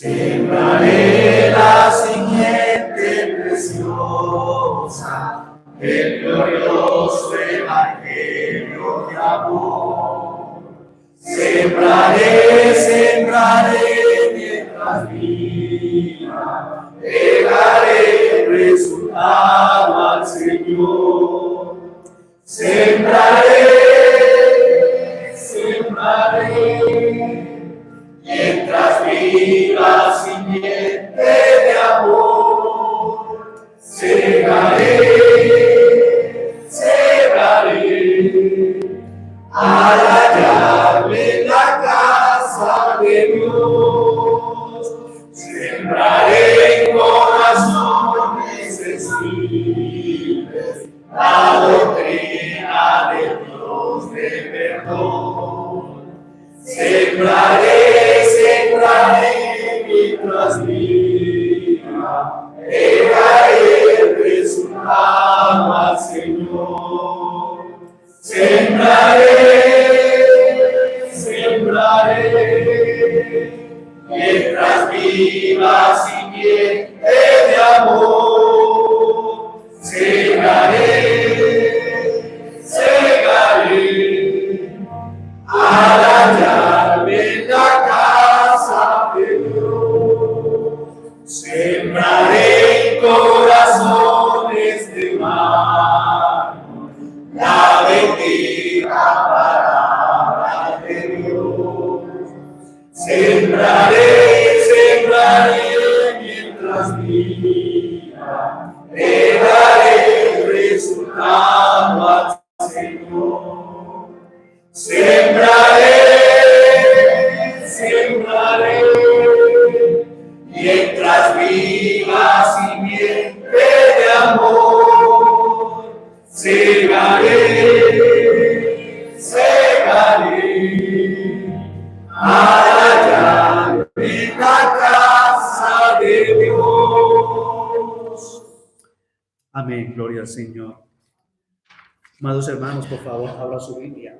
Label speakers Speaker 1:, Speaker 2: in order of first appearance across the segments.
Speaker 1: Sembraré la simiente preciosa, el glorioso evangelio de amor. Sembraré, sembraré mientras viva, pegaré resultado al Señor. Sembraré, sembraré, mientras viva simiente de amor. Segaré, segaré, al hallarme en la casa de Dios. Sembraré en corazones sensibles la doctrina de Dios de perdón. Sembraré, sembraré mientras viva, pegaré el resultado al Señor. Sembraré, sembraré, mientras viva simiente de amor. Segaré, segaré, al hallarme en la casa de Dios. Sembraré en corazones de mármol la bendita palabra de Dios. Sembraré, sembraré mientras viva, pegaré el resultado al Señor. Sembraré, sembraré, mientras viva simiente de amor. Segaré, segaré, al hallarme en la casa de Dios.
Speaker 2: Amén, gloria al Señor. Amados hermanos, por favor, abra su Biblia.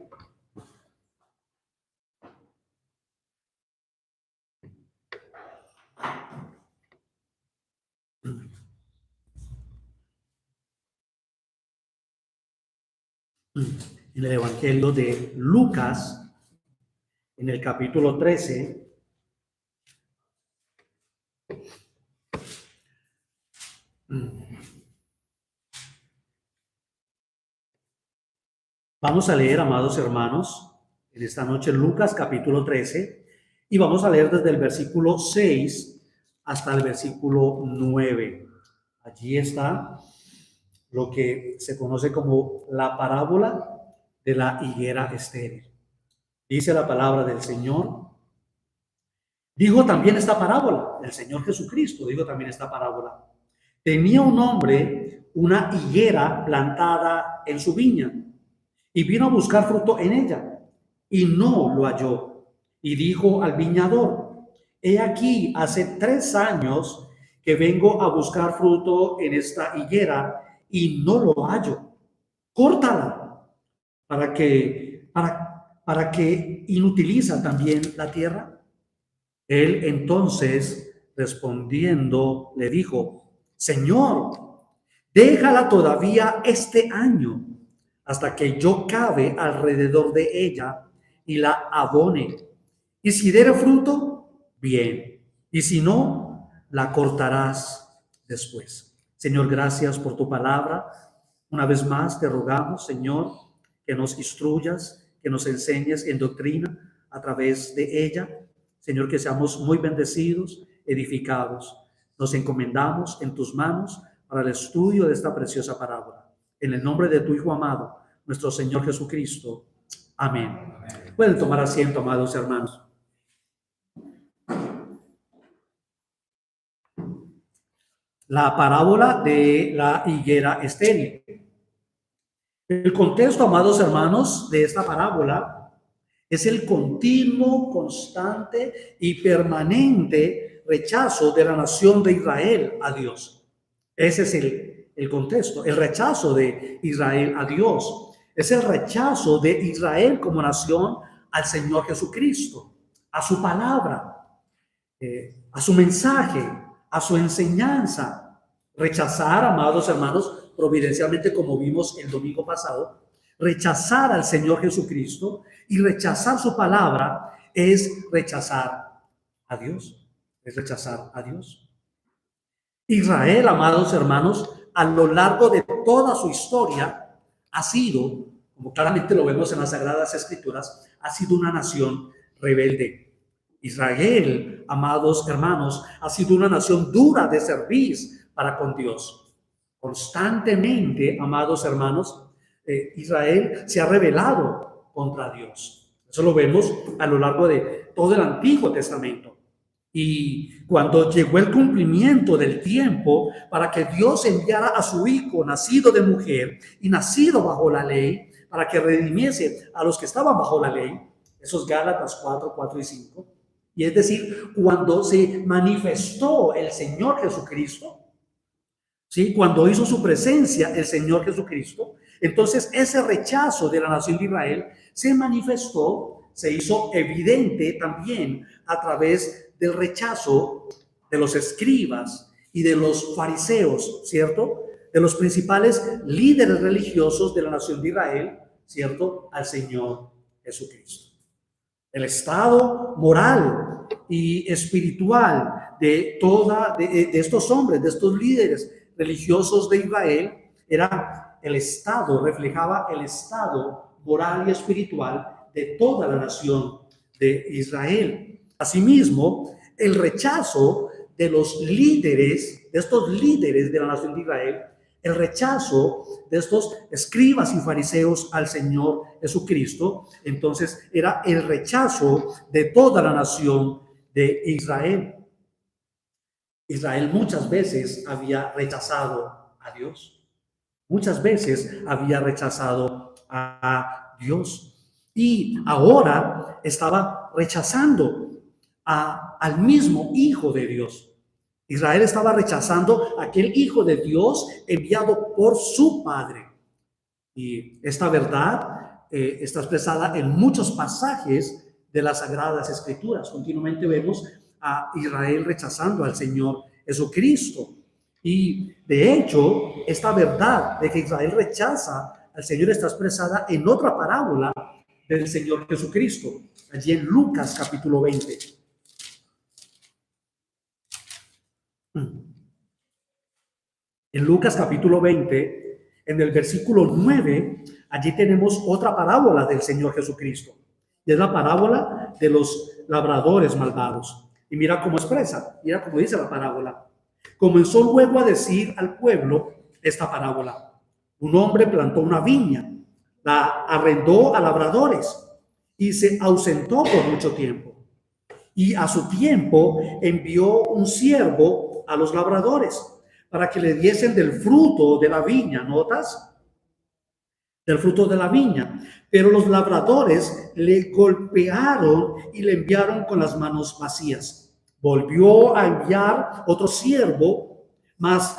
Speaker 2: En el Evangelio de Lucas, en el capítulo 13, vamos a leer, amados hermanos, en esta noche Lucas capítulo 13, y vamos a leer desde el versículo 6 hasta el versículo 9. Allí está lo que se conoce como la parábola de la higuera estéril. Dice la palabra del Señor. Dijo también esta parábola, el Señor Jesucristo dijo también esta parábola. Tenía un hombre una higuera plantada en su viña y vino a buscar fruto en ella y no lo halló. Y dijo al viñador: he aquí, hace 3 años que vengo a buscar fruto en esta higuera y no lo hallo. Córtala, para que inutiliza también la tierra. Él entonces, respondiendo, le dijo: Señor, déjala todavía este año, hasta que yo cabe alrededor de ella y la abone. Y si diere fruto, bien, y si no, la cortarás después. Señor, gracias por tu palabra. Una vez más te rogamos, Señor, que nos instruyas, que nos enseñes en doctrina a través de ella. Señor, que seamos muy bendecidos, edificados. Nos encomendamos en tus manos para el estudio de esta preciosa parábola. En el nombre de tu Hijo amado, nuestro Señor Jesucristo. Amén. Pueden tomar asiento, amados hermanos. La parábola de la higuera estéril. El contexto, amados hermanos, de esta parábola es el continuo, constante y permanente rechazo de la nación de Israel a Dios. Ese es el contexto, el rechazo de Israel a Dios. Es el rechazo de Israel como nación al Señor Jesucristo, a su palabra. a su mensaje, a su enseñanza. Rechazar, amados hermanos, providencialmente, como vimos el domingo pasado, rechazar al Señor Jesucristo y rechazar su palabra es rechazar a Dios. Es rechazar a Dios. Israel, amados hermanos, a lo largo de toda su historia ha sido, como claramente lo vemos en las Sagradas Escrituras, ha sido una nación rebelde. Israel, amados hermanos, ha sido una nación dura de servir para con Dios. Constantemente, amados hermanos, Israel se ha rebelado contra Dios. Eso lo vemos a lo largo de todo el Antiguo Testamento. Y cuando llegó el cumplimiento del tiempo para que Dios enviara a su Hijo nacido de mujer y nacido bajo la ley, para que redimiese a los que estaban bajo la ley, esos Gálatas 4 y 5, y es decir, cuando se manifestó el Señor Jesucristo, ¿sí? Cuando hizo su presencia el Señor Jesucristo, entonces ese rechazo de la nación de Israel se manifestó, se hizo evidente también a través del rechazo de los escribas y de los fariseos, ¿cierto? De los principales líderes religiosos de la nación de Israel, ¿cierto? Al Señor Jesucristo. El estado moral y espiritual de estos hombres, de estos líderes religiosos de Israel, era el estado, reflejaba el estado moral y espiritual de toda la nación de Israel. Asimismo, el rechazo de los líderes, de estos líderes de la nación de Israel, el rechazo de estos escribas y fariseos al Señor Jesucristo, entonces era el rechazo de toda la nación de Israel. Israel muchas veces había rechazado a Dios. Muchas veces había rechazado a Dios. Y ahora estaba rechazando al mismo Hijo de Dios. Israel estaba rechazando a aquel Hijo de Dios enviado por su Padre. Y esta verdad está expresada en muchos pasajes de las Sagradas Escrituras. Continuamente vemos a Israel rechazando al Señor Jesucristo. Y de hecho, esta verdad de que Israel rechaza al Señor está expresada en otra parábola del Señor Jesucristo, allí en Lucas capítulo 20. En Lucas capítulo 20, en el versículo 9, allí tenemos otra parábola del Señor Jesucristo. Y es la parábola de los labradores malvados. Y mira cómo expresa, mira cómo dice la parábola. Comenzó luego a decir al pueblo esta parábola. Un hombre plantó una viña, la arrendó a labradores y se ausentó por mucho tiempo. Y a su tiempo envió un siervo a los labradores para que le diesen del fruto de la viña, ¿notas? Del fruto de la viña. Pero los labradores le golpearon y le enviaron con las manos vacías. Volvió a enviar otro siervo, mas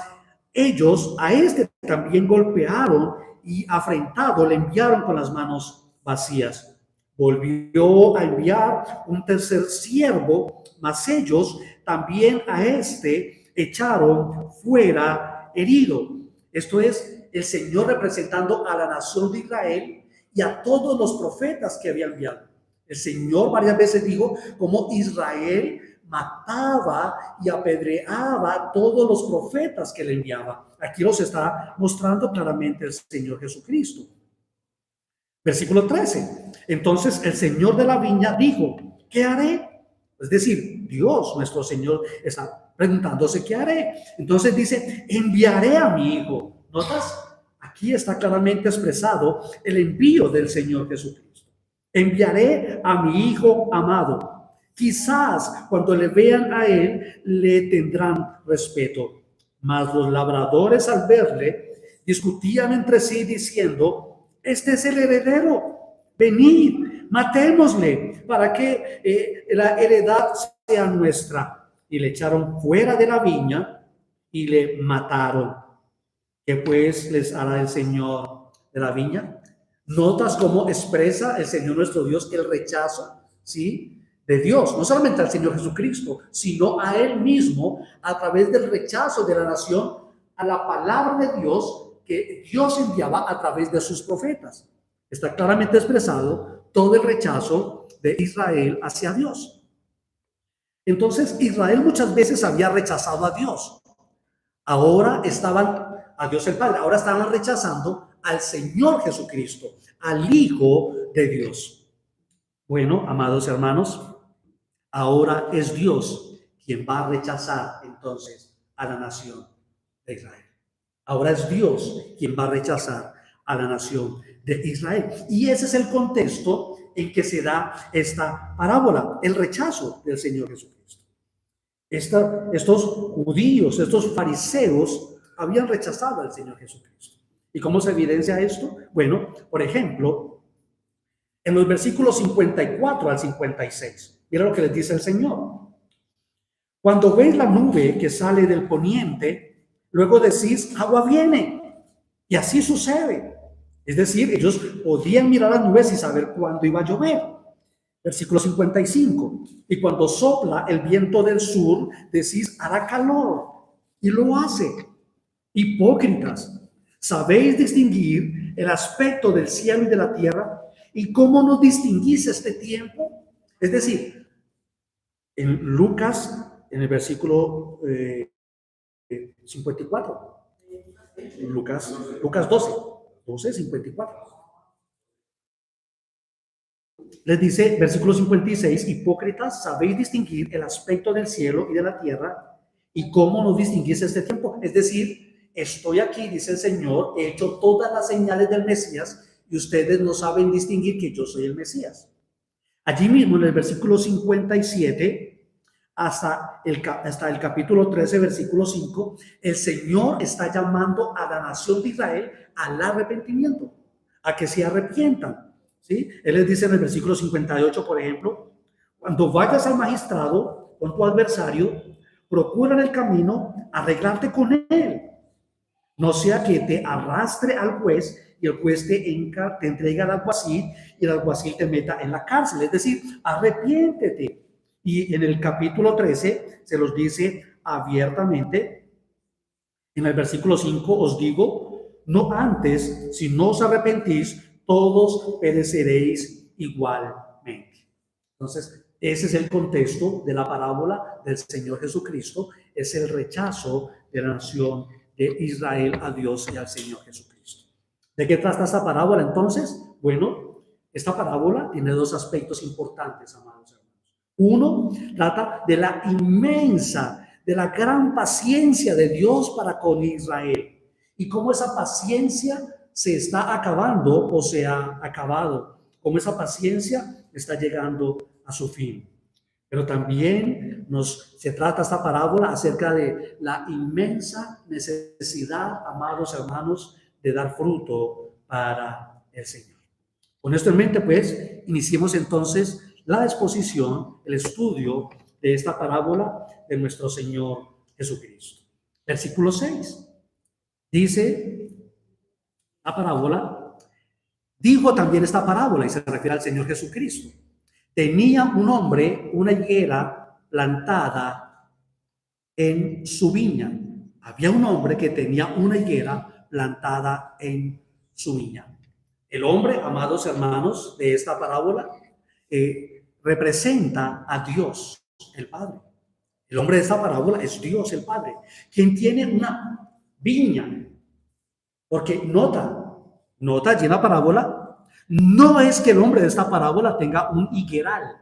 Speaker 2: ellos a este también golpearon y afrentado le enviaron con las manos vacías. Volvió a enviar un tercer siervo, mas ellos también a este echaron fuera herido. Esto es el Señor representando a la nación de Israel y a todos los profetas que había enviado. El Señor varias veces dijo cómo Israel mataba y apedreaba a todos los profetas que le enviaba. Aquí los está mostrando claramente el Señor Jesucristo. Versículo 13. Entonces el Señor de la viña dijo, ¿qué haré? Es decir, Dios, nuestro Señor, está preguntándose, ¿qué haré? Entonces dice, enviaré a mi hijo. ¿Notas? Aquí está claramente expresado el envío del Señor Jesucristo. Enviaré a mi hijo amado. Quizás cuando le vean a él, le tendrán respeto. Mas los labradores al verle, discutían entre sí diciendo, este es el heredero, venid, matémosle para que la heredad sea nuestra. Y le echaron fuera de la viña y le mataron. ¿Qué pues les hará el Señor de la viña? ¿Notas cómo expresa el Señor nuestro Dios el rechazo, ¿sí?, de Dios, no solamente al Señor Jesucristo, sino a Él mismo a través del rechazo de la nación a la palabra de Dios que Dios enviaba a través de sus profetas. Está claramente expresado todo el rechazo de Israel hacia Dios. Entonces, Israel muchas veces había rechazado a Dios. Ahora estaban, a Dios el Padre, ahora estaban rechazando al Señor Jesucristo, al Hijo de Dios. Bueno, amados hermanos, ahora es Dios quien va a rechazar entonces a la nación de Israel. Ahora es Dios quien va a rechazar a la nación de Israel. Y ese es el contexto en que se da esta parábola, el rechazo del Señor Jesucristo. Estos judíos, estos fariseos, habían rechazado al Señor Jesucristo. ¿Y cómo se evidencia esto? Bueno, por ejemplo, en los versículos 54 al 56, mira lo que les dice el Señor. Cuando veis la nube que sale del poniente, luego decís, agua viene. Y así sucede. Es decir, ellos podían mirar las nubes y saber cuándo iba a llover. Versículo 55. Y cuando sopla el viento del sur, decís, hará calor. Y lo hace. Hipócritas, ¿sabéis distinguir el aspecto del cielo y de la tierra? ¿Y cómo no distinguís este tiempo? Es decir, en Lucas, en el versículo 54, Lucas 12, 54. Les dice, versículo 56, hipócritas, ¿sabéis distinguir el aspecto del cielo y de la tierra? ¿Y cómo no distinguís este tiempo? Es decir, estoy aquí, dice el Señor, he hecho todas las señales del Mesías y ustedes no saben distinguir que yo soy el Mesías. Allí mismo en el versículo 57 hasta el capítulo 13, versículo 5, el Señor está llamando a la nación de Israel al arrepentimiento, a que se arrepientan. ¿Sí? Él les dice en el versículo 58, por ejemplo, cuando vayas al magistrado con tu adversario, procura en el camino arreglarte con él. No sea que te arrastre al juez y el juez te entregue al alguacil y el alguacil te meta en la cárcel. Es decir, arrepiéntete. Y en el capítulo 13 se los dice abiertamente. En el versículo 5 os digo, no antes, si no os arrepentís, todos pereceréis igualmente. Entonces, ese es el contexto de la parábola del Señor Jesucristo. Es el rechazo de la nación de Israel a Dios y al Señor Jesucristo. ¿De qué trata esta parábola entonces? Bueno, esta parábola tiene dos aspectos importantes, amados hermanos. Uno, trata de la inmensa, de la gran paciencia de Dios para con Israel y cómo esa paciencia se está acabando o se ha acabado, cómo esa paciencia está llegando a su fin. Pero también se trata esta parábola acerca de la inmensa necesidad, amados hermanos, de dar fruto para el Señor. Con esto en mente, pues, iniciemos entonces la exposición, el estudio de esta parábola de nuestro Señor Jesucristo. Versículo 6. Dice la parábola, dijo también esta parábola, y se refiere al Señor Jesucristo. Tenía un hombre una higuera plantada en su viña. Había un hombre que tenía una higuera plantada en su viña. El hombre, amados hermanos, de esta parábola representa a Dios, el Padre. El hombre de esta parábola es Dios, el Padre, quien tiene una viña. Porque nota allí en la parábola, no es que el hombre de esta parábola tenga un higueral,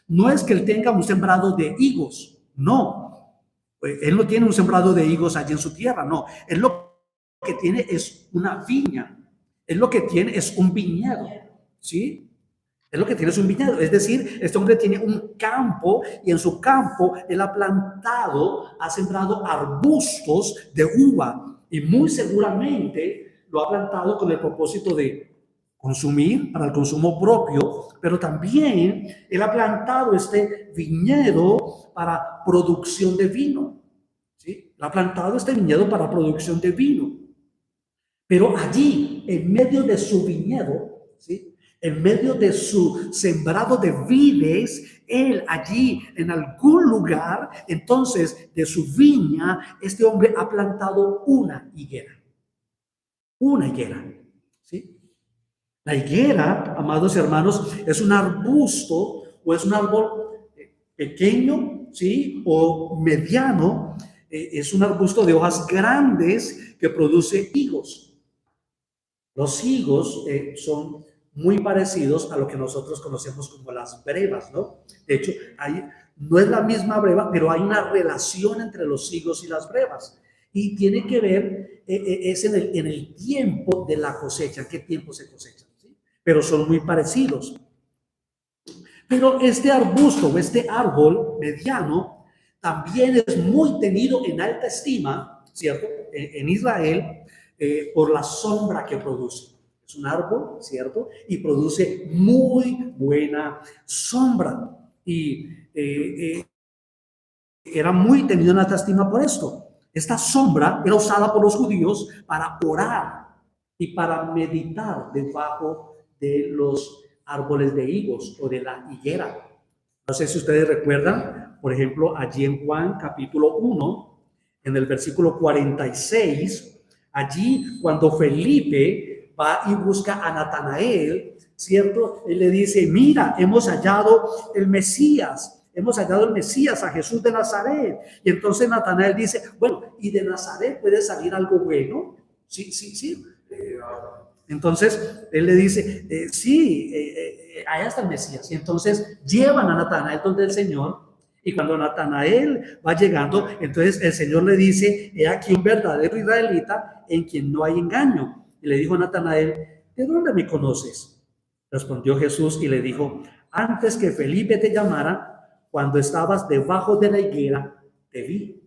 Speaker 2: no es que él tenga un sembrado de higos, no. Él no tiene un sembrado de higos allí en su tierra, no. Él lo que tiene es una viña, él lo que tiene es un viñedo, ¿sí? Es lo que tiene es un viñedo, es decir, este hombre tiene un campo y en su campo él ha plantado, ha sembrado arbustos de uva y muy seguramente lo ha plantado con el propósito de consumir para el consumo propio, pero también él ha plantado este viñedo para producción de vino, ¿sí? Él ha plantado este viñedo para producción de vino, pero allí, en medio de su viñedo, ¿sí?, en medio de su sembrado de vides, él allí en algún lugar, entonces de su viña, este hombre ha plantado una higuera. Una higuera, ¿sí? La higuera, amados hermanos, es un arbusto o es un árbol pequeño, ¿sí? O mediano. Es un arbusto de hojas grandes que produce higos. Los higos son muy parecidos a lo que nosotros conocemos como las brevas, ¿no? De hecho, no es la misma breva, pero hay una relación entre los higos y las brevas. Y tiene que ver, es en el tiempo de la cosecha, en qué tiempo se cosecha, ¿sí? Pero son muy parecidos. Pero este arbusto o este árbol mediano también es muy tenido en alta estima, ¿cierto? En Israel, por la sombra que produce. Es un árbol, ¿cierto? Y produce muy buena sombra. Y era muy tenido en alta estima por esto. Esta sombra era usada por los judíos para orar y para meditar debajo de los árboles de higos o de la higuera. No sé si ustedes recuerdan, por ejemplo, allí en Juan capítulo 1, en el versículo 46, allí cuando Felipe va y busca a Natanael, ¿cierto? Él le dice, mira, hemos hallado el Mesías, a Jesús de Nazaret. Y entonces Natanael dice, bueno, ¿y de Nazaret puede salir algo bueno? Sí, sí, sí. Entonces él le dice, sí, allá está el Mesías. Y entonces llevan a Natanael donde el Señor. Y cuando Natanael va llegando, entonces el Señor le dice, he aquí un verdadero israelita en quien no hay engaño. Y le dijo a Natanael, ¿de dónde me conoces? Respondió Jesús y le dijo, antes que Felipe te llamara, cuando estabas debajo de la higuera, te vi.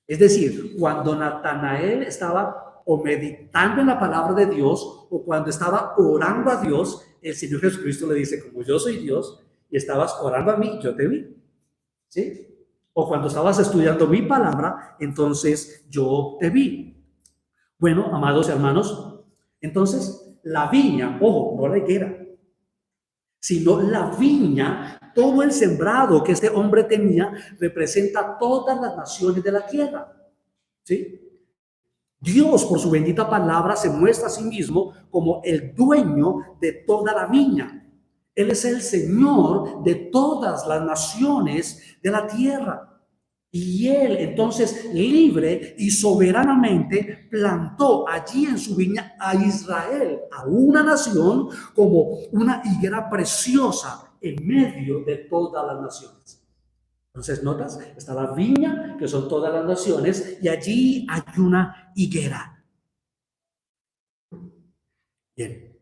Speaker 2: Es decir, cuando Natanael estaba o meditando en la palabra de Dios o cuando estaba orando a Dios, el Señor Jesucristo le dice, como yo soy Dios y estabas orando a mí, yo te vi. ¿Sí? O cuando estabas estudiando mi palabra, entonces yo te vi. Bueno, amados hermanos, entonces la viña, ojo, no la higuera, sino la viña, todo el sembrado que este hombre tenía, representa todas las naciones de la tierra. ¿Sí? Dios, por su bendita palabra, se muestra a sí mismo como el dueño de toda la viña. Él es el Señor de todas las naciones de la tierra. Y Él, entonces, libre y soberanamente, plantó allí en su viña a Israel, a una nación, como una higuera preciosa en medio de todas las naciones. Entonces, ¿notas? Está la viña, que son todas las naciones, y allí hay una higuera. Bien,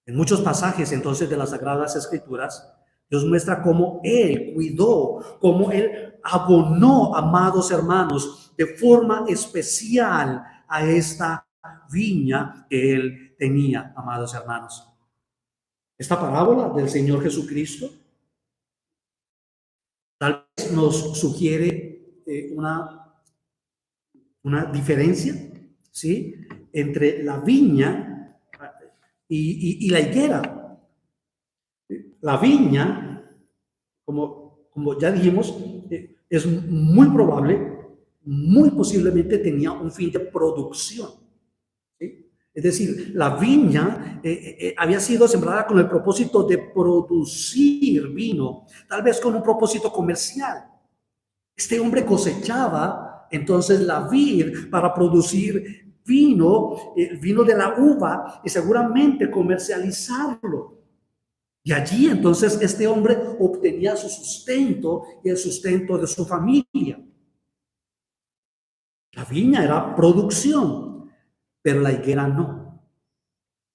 Speaker 2: en muchos pasajes entonces de las Sagradas Escrituras, Dios muestra cómo Él cuidó, cómo Él abonó, amados hermanos, de forma especial a esta viña que Él tenía, amados hermanos. Esta parábola del Señor Jesucristo tal vez nos sugiere una diferencia, ¿sí? Entre la viña y la higuera. La viña, como ya dijimos, es muy probable, muy posiblemente tenía un fin de producción, ¿sí? Es decir, la viña había sido sembrada con el propósito de producir vino, tal vez con un propósito comercial. Este hombre cosechaba entonces la vid para producir vino, vino de la uva y seguramente comercializarlo. Y allí entonces este hombre obtenía su sustento y el sustento de su familia. La viña era producción, pero la higuera no.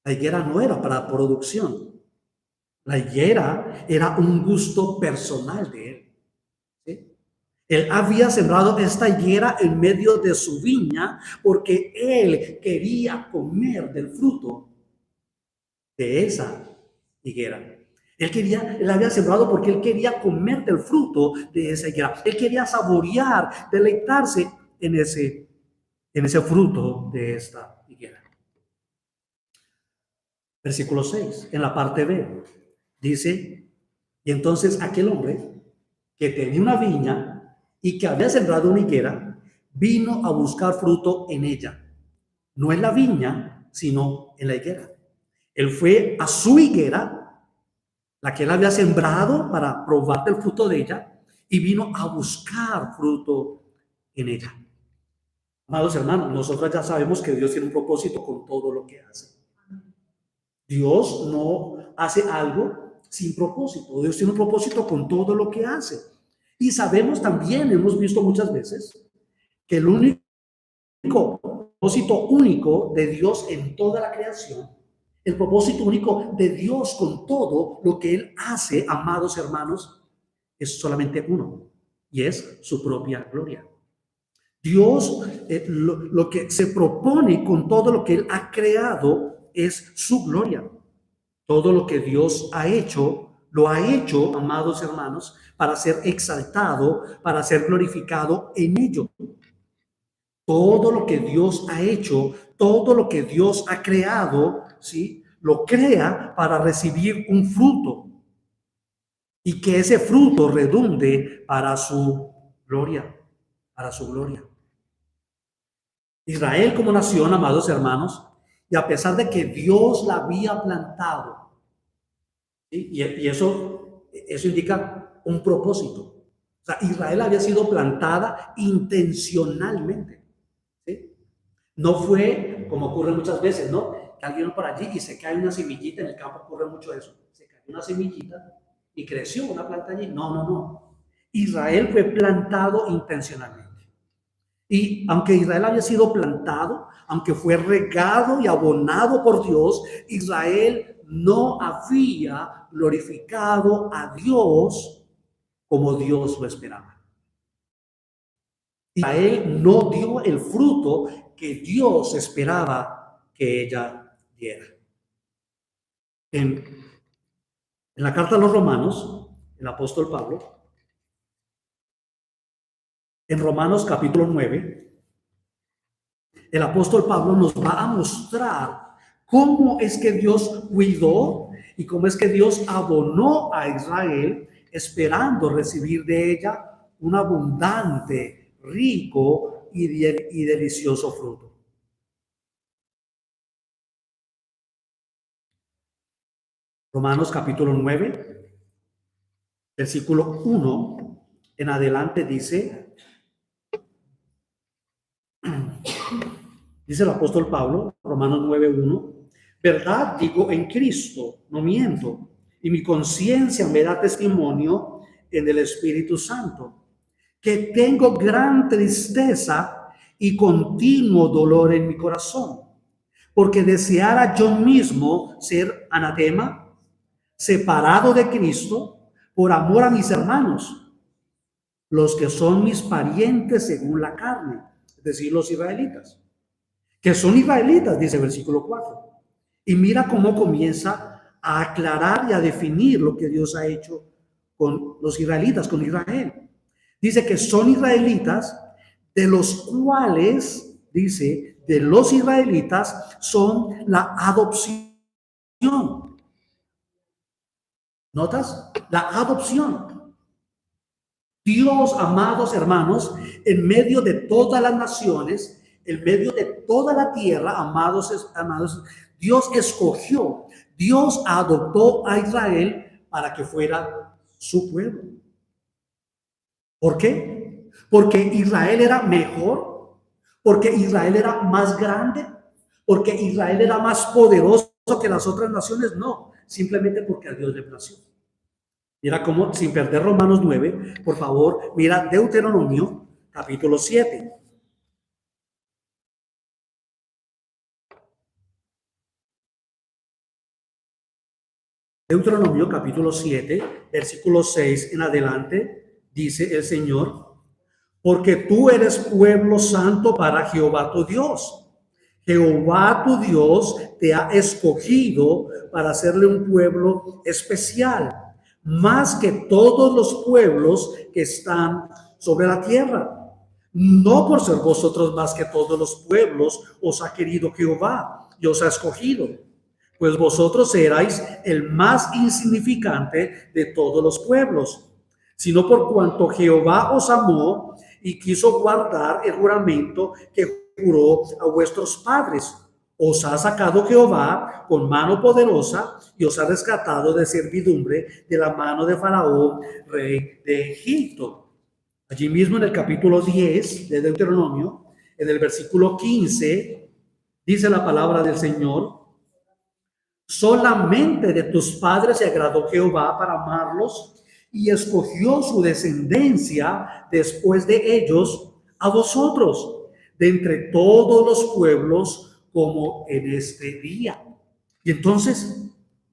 Speaker 2: La higuera no era para producción. La higuera era un gusto personal de él. ¿Sí? Él había sembrado esta higuera en medio de su viña porque él quería comer del fruto de esa higuera. Él había sembrado porque él quería comer del fruto de esa higuera. Él quería saborear, deleitarse en ese fruto de esta higuera. Versículo 6, en la parte B, dice, y entonces aquel hombre que tenía una viña y que había sembrado una higuera, vino a buscar fruto en ella. No en la viña, sino en la higuera. Él fue a su higuera, la que él había sembrado para probar del fruto de ella, y vino a buscar fruto en ella. Amados hermanos, nosotros ya sabemos que Dios tiene un propósito con todo lo que hace. Dios no hace algo sin propósito. Dios tiene un propósito con todo lo que hace. Y sabemos también, hemos visto muchas veces, que el único propósito único de Dios en toda la creación, el propósito único de Dios con todo lo que Él hace, amados hermanos, es solamente uno, y es su propia gloria. Dios, lo que se propone con todo lo que Él ha creado es su gloria. Todo lo que Dios ha hecho, lo ha hecho, amados hermanos, para ser exaltado, para ser glorificado en ello. Todo lo que Dios ha hecho, todo lo que Dios ha creado, ¿sí? Lo crea para recibir un fruto y que ese fruto redunde para su gloria, para su gloria. Israel como nación, amados hermanos, y a pesar de que Dios la había plantado, ¿sí? y eso indica un propósito. O sea, Israel había sido plantada intencionalmente, ¿sí? No fue como ocurre muchas veces, ¿no? Que alguien por allí y se cae una semillita, en el campo ocurre mucho eso, se cae una semillita y creció una planta allí. No. Israel fue plantado intencionalmente. Y aunque Israel había sido plantado, aunque fue regado y abonado por Dios, Israel no había glorificado a Dios como Dios lo esperaba. Israel no dio el fruto que Dios esperaba que ella diera. En la carta a los Romanos, el apóstol Pablo, en Romanos capítulo 9, el apóstol Pablo nos va a mostrar cómo es que Dios cuidó y cómo es que Dios abonó a Israel esperando recibir de ella un abundante, rico y delicioso fruto. Romanos capítulo 9, versículo 1 en adelante dice el apóstol Pablo, Romanos 9:1, verdad digo en Cristo, no miento, y mi conciencia me da testimonio en el Espíritu Santo, que tengo gran tristeza y continuo dolor en mi corazón, porque deseara yo mismo ser anatema, separado de Cristo, por amor a mis hermanos, los que son mis parientes según la carne, es decir, los israelitas. Que son israelitas, dice el versículo 4. Y mira cómo comienza a aclarar y a definir lo que Dios ha hecho con los israelitas, con Israel. Dice que son israelitas, de los cuales, dice, de los israelitas son la adopción. ¿Notas? La adopción. Dios, amados hermanos, en medio de todas las naciones, en medio de toda la tierra, amados, Dios escogió, Dios adoptó a Israel para que fuera su pueblo. ¿Por qué? Porque Israel era mejor, porque Israel era más grande, porque Israel era más poderoso que las otras naciones. No, simplemente porque a Dios le plació. Mira cómo, sin perder Romanos 9, por favor, mira Deuteronomio capítulo 7. Deuteronomio capítulo 7, versículo 6 en adelante, dice el Señor, porque tú eres pueblo santo para Jehová tu Dios. Jehová tu Dios te ha escogido para hacerle un pueblo especial, más que todos los pueblos que están sobre la tierra. No por ser vosotros más que todos los pueblos os ha querido Jehová y os ha escogido, pues vosotros erais el más insignificante de todos los pueblos. sino por cuanto Jehová os amó y quiso guardar el juramento que juró a vuestros padres. Os ha sacado Jehová con mano poderosa y os ha rescatado de servidumbre de la mano de Faraón, rey de Egipto. Allí mismo en el capítulo 10 de Deuteronomio, en el versículo 15, dice la palabra del Señor: solamente de tus padres se agradó Jehová para amarlos y escogió su descendencia después de ellos a vosotros, de entre todos los pueblos, como en este día. Y entonces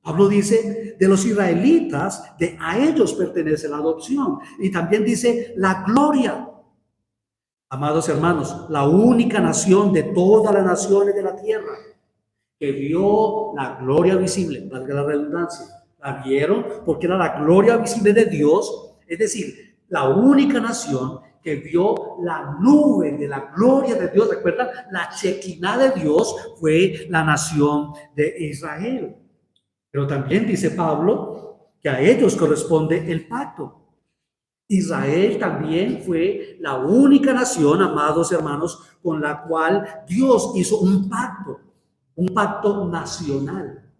Speaker 2: Pablo dice de los israelitas, a ellos pertenece la adopción. Y también dice la gloria. Amados hermanos, la única nación de todas las naciones de la tierra que vio la gloria visible, valga la redundancia, la vieron porque era la gloria visible de Dios, es decir, la única nación que vio la nube de la gloria de Dios. ¿Recuerdan? La Shekinah de Dios fue la nación de Israel. Pero también dice Pablo que a ellos corresponde el pacto. Israel también fue la única nación, amados hermanos, con la cual Dios hizo un pacto nacional.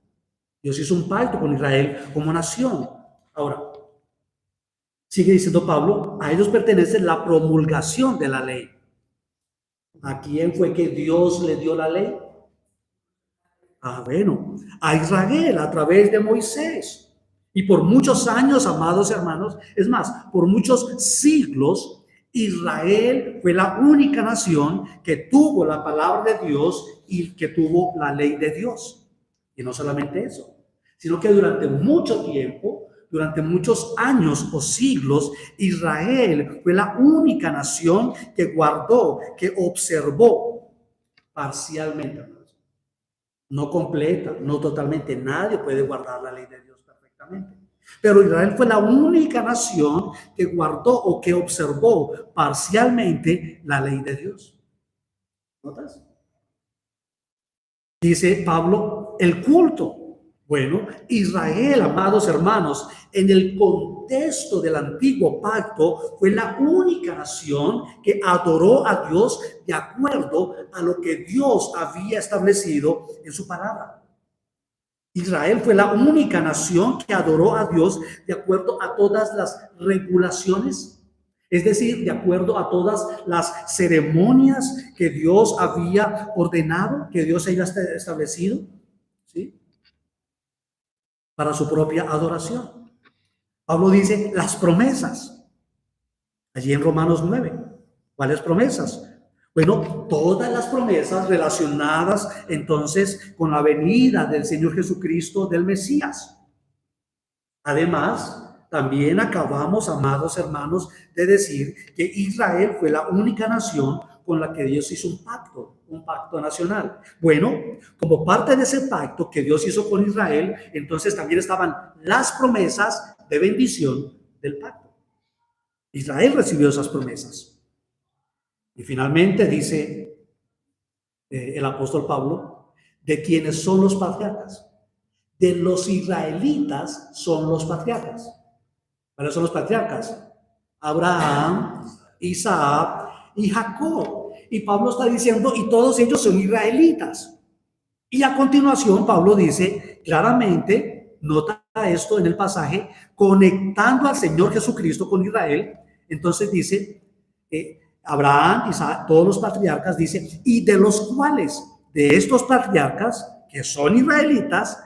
Speaker 2: Dios hizo un pacto con Israel como nación. Ahora, sigue diciendo Pablo, a ellos pertenece la promulgación de la ley. ¿A quién fue que Dios le dio la ley? Bueno, a Israel a través de Moisés. Y por muchos años, amados hermanos, es más, por muchos siglos, Israel fue la única nación que tuvo la palabra de Dios y que tuvo la ley de Dios. Y no solamente eso, sino que durante mucho tiempo, durante muchos años o siglos, Israel fue la única nación que guardó, que observó parcialmente, no completa, no totalmente. Nadie puede guardar la ley de Dios perfectamente. Pero Israel fue la única nación que guardó o que observó parcialmente la ley de Dios. ¿Notas? Dice Pablo, el culto. Bueno, Israel, amados hermanos, en el contexto del antiguo pacto, fue la única nación que adoró a Dios de acuerdo a lo que Dios había establecido en su palabra. Israel fue la única nación que adoró a Dios de acuerdo a todas las regulaciones, es decir, de acuerdo a todas las ceremonias que Dios había ordenado, que Dios había establecido, ¿sí?, para su propia adoración. Pablo dice las promesas, allí en Romanos 9. ¿Cuáles promesas? Bueno, todas las promesas relacionadas entonces con la venida del Señor Jesucristo, del Mesías. Además, también acabamos, amados hermanos, de decir que Israel fue la única nación con la que Dios hizo un pacto nacional. Bueno, como parte de ese pacto que Dios hizo con Israel, entonces también estaban las promesas de bendición del pacto. Israel recibió esas promesas. Y finalmente dice el apóstol Pablo, ¿de quiénes son los patriarcas? De los israelitas son los patriarcas. ¿Cuáles son los patriarcas? Abraham, Isaac y Jacob. Y Pablo está diciendo, y todos ellos son israelitas. Y a continuación Pablo dice claramente, nota esto en el pasaje, conectando al Señor Jesucristo con Israel. Entonces dice, Abraham, Isaac, todos los patriarcas, dice, y de los cuales, de estos patriarcas, que son israelitas,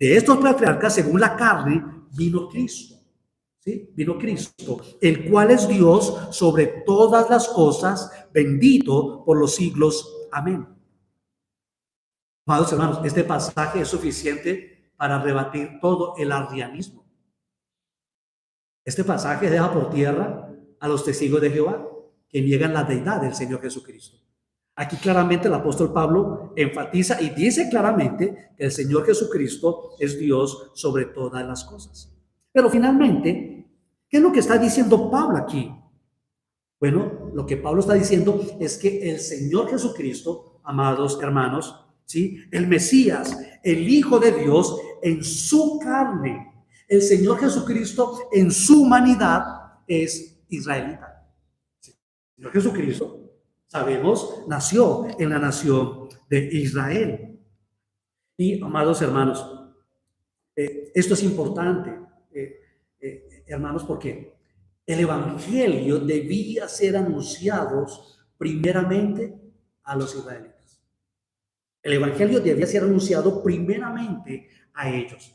Speaker 2: de estos patriarcas, según la carne, vino Cristo. ¿Sí? Vino Cristo, el cual es Dios sobre todas las cosas, bendito por los siglos. Amén. Amados hermanos, este pasaje es suficiente para rebatir todo el arrianismo. Este pasaje deja por tierra a los testigos de Jehová, que niegan la deidad del Señor Jesucristo. Aquí claramente el apóstol Pablo enfatiza y dice claramente que el Señor Jesucristo es Dios sobre todas las cosas. Pero finalmente, ¿qué es lo que está diciendo Pablo aquí? Bueno, lo que Pablo está diciendo es que el Señor Jesucristo, amados hermanos, ¿sí?, el Mesías, el Hijo de Dios en su carne, el Señor Jesucristo en su humanidad, es israelita. El Señor Jesucristo, sabemos, nació en la nación de Israel. Y, amados hermanos, esto es importante, hermanos, porque el evangelio debía ser anunciado primeramente a los israelitas. El evangelio debía ser anunciado primeramente a ellos.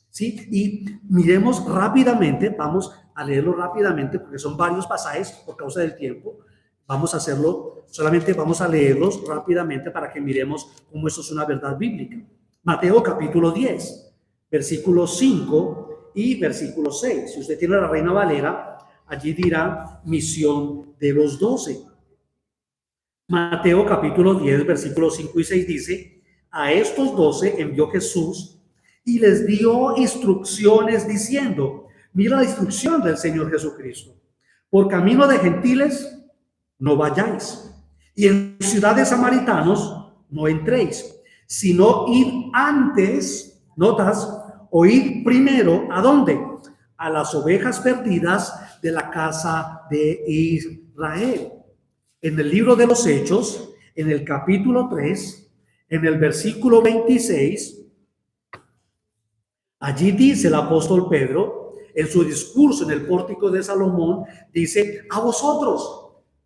Speaker 2: ¿Sí? Y miremos rápidamente, vamos a leerlo rápidamente porque son varios pasajes por causa del tiempo. Vamos a hacerlo, solamente vamos a leerlos rápidamente para que miremos cómo esto es una verdad bíblica. Mateo capítulo 10, versículos 5 y versículo 6. Si usted tiene la Reina Valera, allí dirá misión de los 12. Mateo capítulo 10, versículos 5 y 6 dice: a estos 12 envió Jesús y les dio instrucciones diciendo, mira la instrucción del Señor Jesucristo: por camino de gentiles no vayáis, y en ciudades samaritanos no entréis, sino id antes, notas, o id primero, ¿a dónde? A las ovejas perdidas de la casa de Israel. En el libro de los Hechos, en el capítulo 3, en el versículo 26, allí dice el apóstol Pedro, en su discurso en el pórtico de Salomón, dice, a vosotros,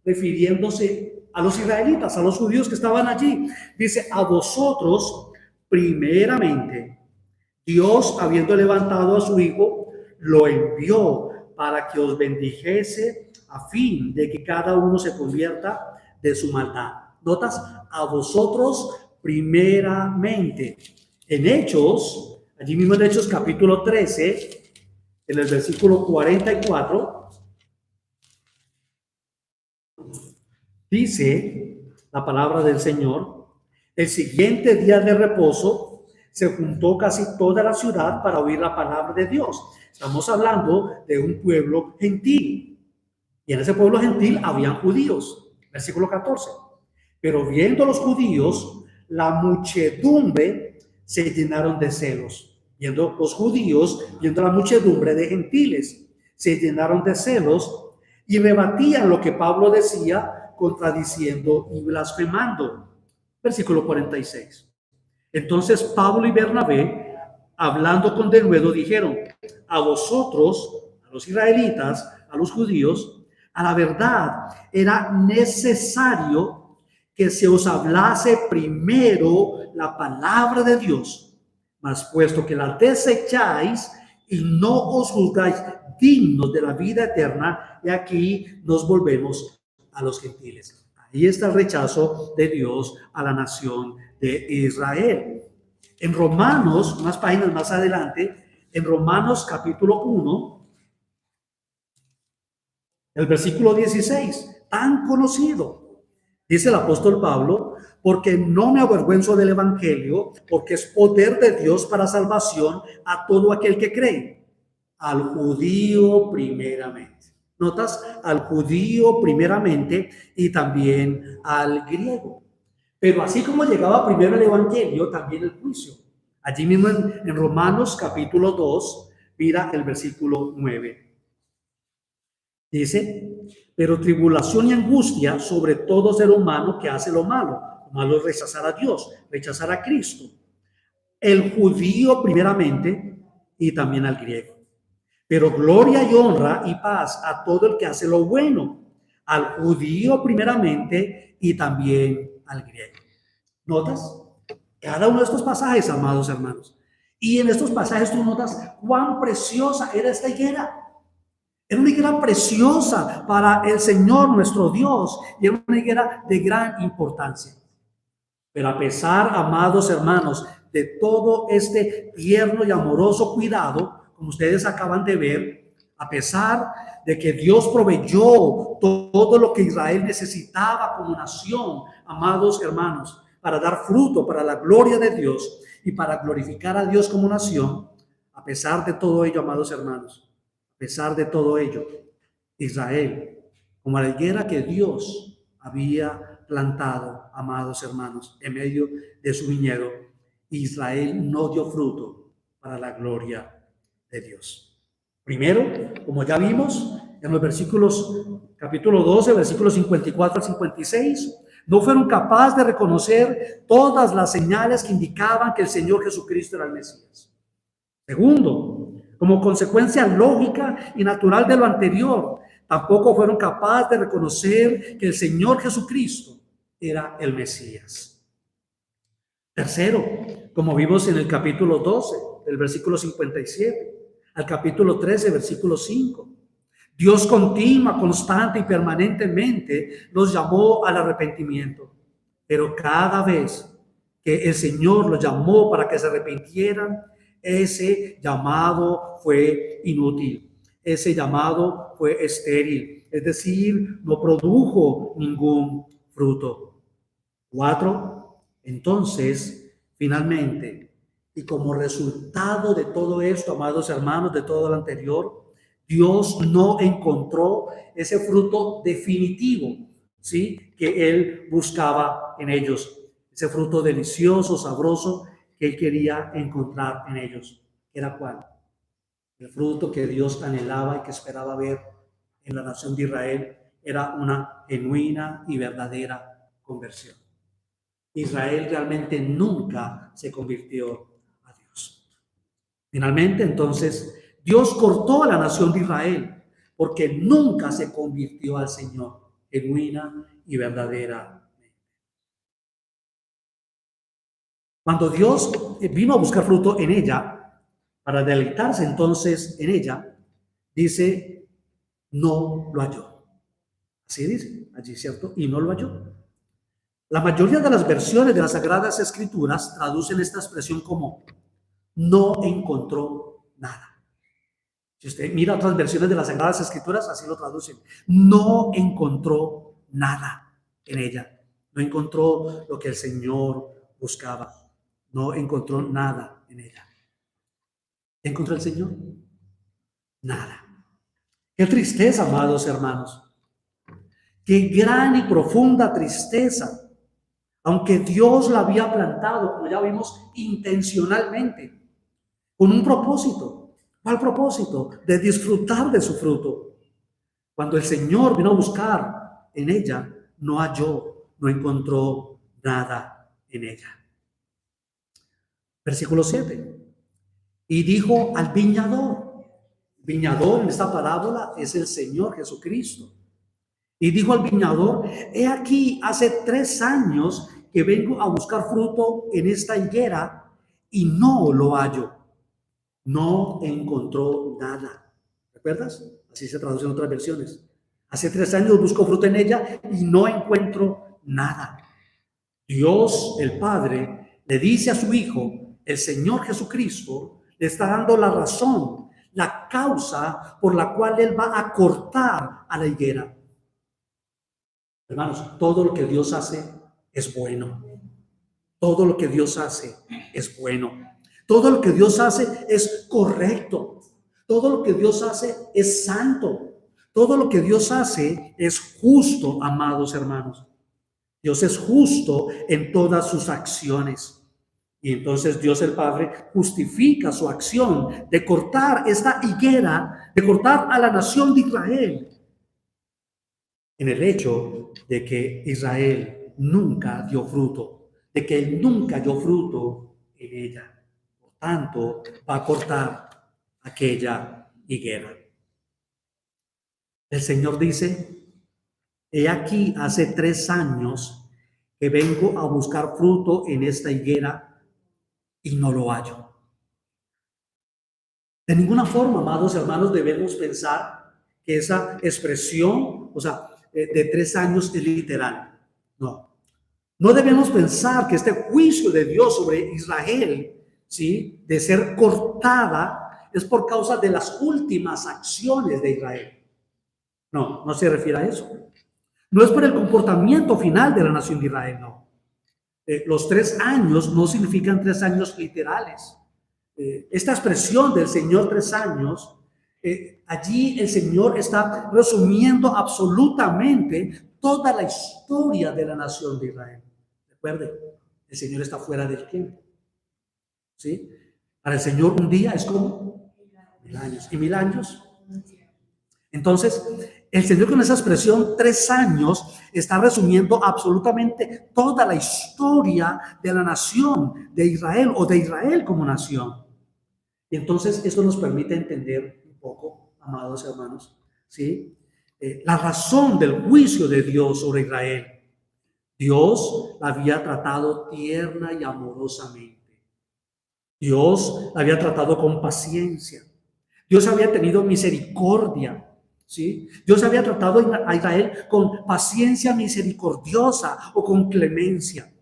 Speaker 2: refiriéndose a los israelitas, a los judíos que estaban allí, dice, a vosotros, primeramente, Dios, habiendo levantado a su Hijo, lo envió para que os bendijese a fin de que cada uno se convierta de su maldad. ¿Notas? A vosotros primeramente. En Hechos, allí mismo en Hechos capítulo 13, en el versículo 44, dice la palabra del Señor: el siguiente día de reposo se juntó casi toda la ciudad para oír la palabra de Dios. Estamos hablando de un pueblo gentil. Y en ese pueblo gentil habían judíos. Versículo 14. Pero viendo los judíos, la muchedumbre se llenaron de celos. Viendo los judíos, viendo la muchedumbre de gentiles, se llenaron de celos y rebatían lo que Pablo decía, contradiciendo y blasfemando. Versículo 46. Entonces Pablo y Bernabé, hablando con denuedo, dijeron: a vosotros, a los israelitas, a los judíos, a la verdad era necesario que se os hablase primero la palabra de Dios, mas puesto que la desecháis y no os juzgáis dignos de la vida eterna, y aquí nos volvemos a los gentiles. Ahí está el rechazo de Dios a la nación de Israel. En Romanos, unas páginas más adelante, en Romanos capítulo 1, el versículo 16, tan conocido, dice el apóstol Pablo: porque no me avergüenzo del evangelio, porque es poder de Dios para salvación a todo aquel que cree, al judío primeramente. ¿Notas? Al judío primeramente y también al griego. Pero así como llegaba primero el evangelio, también el juicio. Allí mismo en Romanos capítulo 2, mira el versículo 9. Dice: pero tribulación y angustia sobre todo ser humano que hace lo malo. Lo malo es rechazar a Dios, rechazar a Cristo. El judío primeramente y también al griego. Pero gloria y honra y paz a todo el que hace lo bueno, al judío primeramente y también al griego. ¿Notas? Cada uno de estos pasajes, amados hermanos. Y en estos pasajes tú notas cuán preciosa era esta higuera. Era una higuera preciosa para el Señor nuestro Dios. Y era una higuera de gran importancia. Pero a pesar, amados hermanos, de todo este tierno y amoroso cuidado, como ustedes acaban de ver, a pesar de que Dios proveyó todo lo que Israel necesitaba como nación, amados hermanos, para dar fruto para la gloria de Dios y para glorificar a Dios como nación, a pesar de todo ello, amados hermanos, a pesar de todo ello, Israel, como la higuera que Dios había plantado, amados hermanos, en medio de su viñedo, Israel no dio fruto para la gloria de Dios. Primero, como ya vimos, en los versículos, capítulo 12, versículos 54 al 56, no fueron capaces de reconocer todas las señales que indicaban que el Señor Jesucristo era el Mesías. Segundo, como consecuencia lógica y natural de lo anterior, tampoco fueron capaces de reconocer que el Señor Jesucristo era el Mesías. Tercero, como vimos en el capítulo 12, del versículo 57, al capítulo 13, versículo 5, Dios continua, constante y permanentemente los llamó al arrepentimiento, pero cada vez que el Señor los llamó para que se arrepintieran, ese llamado fue inútil, ese llamado fue estéril, es decir, no produjo ningún fruto. 4. Entonces, finalmente, y como resultado de todo esto, amados hermanos, de todo lo anterior, Dios no encontró ese fruto definitivo, ¿sí?, que Él buscaba en ellos, ese fruto delicioso, sabroso que Él quería encontrar en ellos. ¿Era cuál? El fruto que Dios anhelaba y que esperaba ver en la nación de Israel era una genuina y verdadera conversión. Israel realmente nunca se convirtió a Dios. Finalmente, entonces, Dios cortó a la nación de Israel porque nunca se convirtió al Señor genuina y verdaderamente. Cuando Dios vino a buscar fruto en ella, para deleitarse entonces en ella, dice, no lo halló. Así dice allí, ¿cierto? Y no lo halló. La mayoría de las versiones de las Sagradas Escrituras traducen esta expresión como no encontró nada. Si usted mira otras versiones de las Sagradas Escrituras, así lo traducen. No encontró nada en ella. No encontró lo que el Señor buscaba. No encontró nada en ella. ¿Qué encontró el Señor? Nada. Qué tristeza, amados hermanos. Qué gran y profunda tristeza. Aunque Dios la había plantado, como ya vimos, intencionalmente, con un propósito. ¿Cuál propósito? De disfrutar de su fruto. Cuando el Señor vino a buscar en ella, no halló, no encontró nada en ella. Versículo 7. Y dijo al viñador. Viñador en esta parábola es el Señor Jesucristo. Y dijo al viñador, he aquí, hace 3 años que vengo a buscar fruto en esta higuera y no lo hallo. No encontró nada. ¿Recuerdas? Así se traduce en otras versiones. Hace 3 años busco fruto en ella y no encuentro nada. Dios, el Padre, le dice a su Hijo, el Señor Jesucristo, le está dando la razón, la causa por la cual Él va a cortar a la higuera. Hermanos, todo lo que Dios hace es bueno. Todo lo que Dios hace es bueno. Todo lo que Dios hace es correcto. Todo lo que Dios hace es santo. Todo lo que Dios hace es justo, amados hermanos. Dios es justo en todas sus acciones. Y entonces Dios el Padre justifica su acción de cortar esta higuera, de cortar a la nación de Israel, en el hecho de que Israel nunca dio fruto, de que él nunca dio fruto en ella. Por tanto, va a cortar aquella higuera. El Señor dice, he aquí hace 3 años que vengo a buscar fruto en esta higuera y no lo hallo. De ninguna forma, amados hermanos, debemos pensar que esa expresión, de 3 años es literal. No debemos pensar que este juicio de Dios sobre Israel, ¿sí?, de ser cortada, es por causa de las últimas acciones de Israel. No se refiere a eso. No es por el comportamiento final de la nación de Israel, no. Los 3 años no significan 3 años literales. Esta expresión del Señor 3 años, allí el Señor está resumiendo absolutamente toda la historia de la nación de Israel. Recuerden, el Señor está fuera del tiempo. ¿Sí? Para el Señor un día es como 1000 años. ¿Y 1000 años? Entonces, el Señor con esa expresión 3 años está resumiendo absolutamente toda la historia de la nación de Israel o de Israel como nación. Y entonces esto nos permite entender un poco, amados hermanos, ¿sí? La razón del juicio de Dios sobre Israel. Dios la había tratado tierna y amorosamente. Dios la había tratado con paciencia. Dios había tenido misericordia. ¿Sí? Dios había tratado a Israel con paciencia misericordiosa o con clemencia,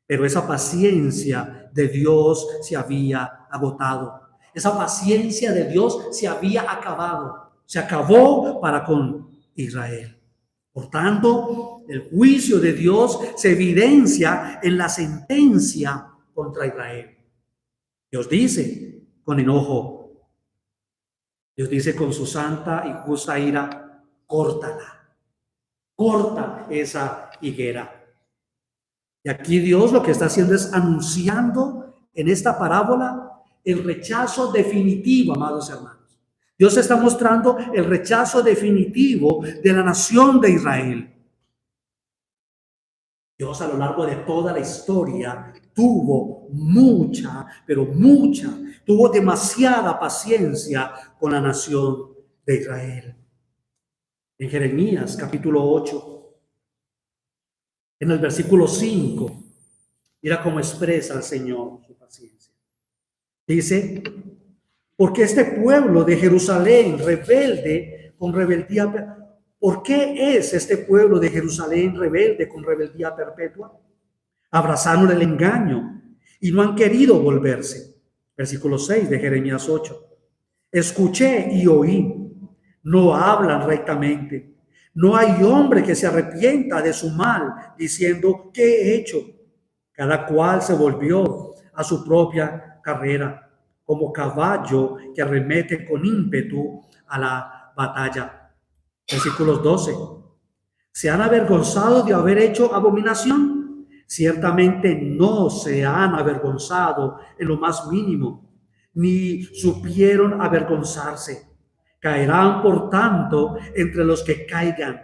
Speaker 2: pero esa paciencia de Dios se había agotado. Esa paciencia de Dios se había acabado. Se acabó para con Israel. Por tanto, el juicio de Dios se evidencia en la sentencia contra Israel. Dios dice con enojo, Dios dice con su santa y justa ira, córtala, corta esa higuera. Y aquí Dios lo que está haciendo es anunciando en esta parábola el rechazo definitivo, amados hermanos. Dios está mostrando el rechazo definitivo de la nación de Israel. Dios a lo largo de toda la historia tuvo tuvo demasiada paciencia con la nación de Israel. En Jeremías capítulo 8, en el versículo 5, mira cómo expresa el Señor su paciencia. Dice, porque este pueblo de Jerusalén rebelde con rebeldía, ¿por qué es este pueblo de Jerusalén rebelde con rebeldía perpetua? Abrazaron el engaño y no han querido volverse. Versículo 6 de Jeremías 8. Escuché y oí, no hablan rectamente. No hay hombre que se arrepienta de su mal, diciendo, ¿qué he hecho? Cada cual se volvió a su propia carrera, como caballo que arremete con ímpetu a la batalla. Versículos 12. ¿Se han avergonzado de haber hecho abominación? Ciertamente no se han avergonzado en lo más mínimo, ni supieron avergonzarse. Caerán, por tanto, entre los que caigan.